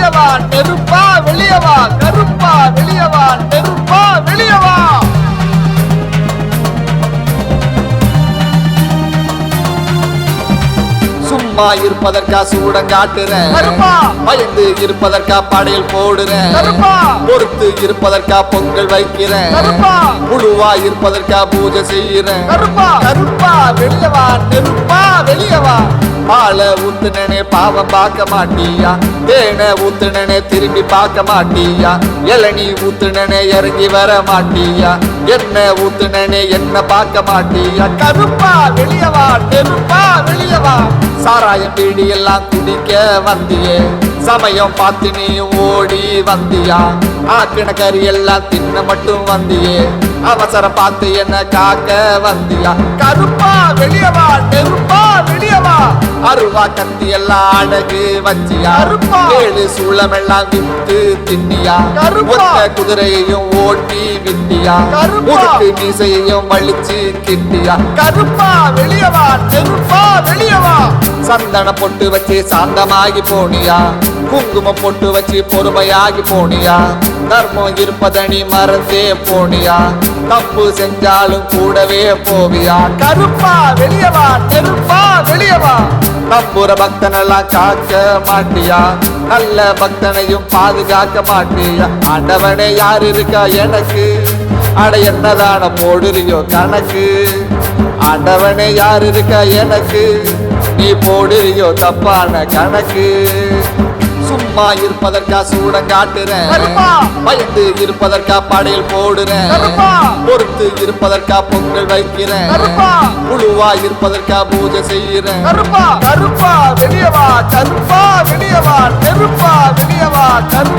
வெளியவா நெருப்பா வெளியவா கருப்பா வெளியவா நெருப்பா வெளியவா. சும்மா இருப்பதற்கா சூடம் காட்டுறேன், பயந்து இருப்பதற்கா படையல் போடுறேன், பொறுத்து இருப்பதற்கா பொங்கல் வைக்கிறேன், புழுவா இருப்பதற்கா பூஜை செய்யறேன். கருப்பா வெளியவா நெருப்பா வெளியவா. பாலை ஊத்துனனே பாவம் பார்க்க மாட்டியா, தேனை ஊத்துனனே திரும்பி பார்க்க மாட்டியா, இளநீ ஊத்துனனே இறங்கி வர மாட்டியா, என்ன ஊத்துனனே என்ன பார்க்க மாட்டியா. கருப்பா வெளியவா நெருப்பா வெளியவா. சாராயம் பீடி எல்லாம் குடிக்க வந்தியே, சமயம் பார்த்து நீ ஓடி வந்தியா, ஆக்கின கறி எல்லாம் தின்ன மட்டும் வந்தியே, அவசரம் பார்த்து என்ன காக்க வந்தியா. கருப்பா வெளியவா நெருப்பா வெளியவா. அருவா கத்தி எல்லாம் அடகு வச்சியா, ஏழு சூளமெல்லாம் விட்டு தின்னியா, ஒத்த குதிரையையும் ஓட்டி விட்டியா, முறுக்கு மீசையையும் வலிச்சு கிட்டியா. கருப்பா வெளியவா நெருப்பா வெளியவா. சந்தன பொட்டு வச்சு சாந்தமாகி போனியா, குங்குமம் பொட்டு வச்சு பொறுமையாகி போனியா, தர்மம் இருப்பதனி மறந்தே போனியா, தப்பு செஞ்சாலும் கூடவே போவியா. கருப்பா வெளியவா நெருப்பா வெளியவா. நம்புற பக்தனெல்லாம் காக்க மாட்டியா, நல்ல பக்தனையும் பாதுகாக்க மாட்டியா. ஆண்டவனே யார் இருக்கா எனக்கு, அட என்னதான போடுறியோ கணக்கு. ஆண்டவனே யார் இருக்கா எனக்கு, நீ போடுறியோ தப்பான கணக்கு. சும்மா இருப்பதற்கா சூடம் காட்டுறேன், பயந்து இருப்பதற்கா படையல் போடுறேன், பொறுத்து இருப்பதற்கா பொங்கல் வைக்கிறேன், புழுவா இருப்பதற்கா பூஜை செய்யறேன். கருப்பா வெளியவா கருப்பா வெளியவா நெருப்பா வெளியவா கருப்பா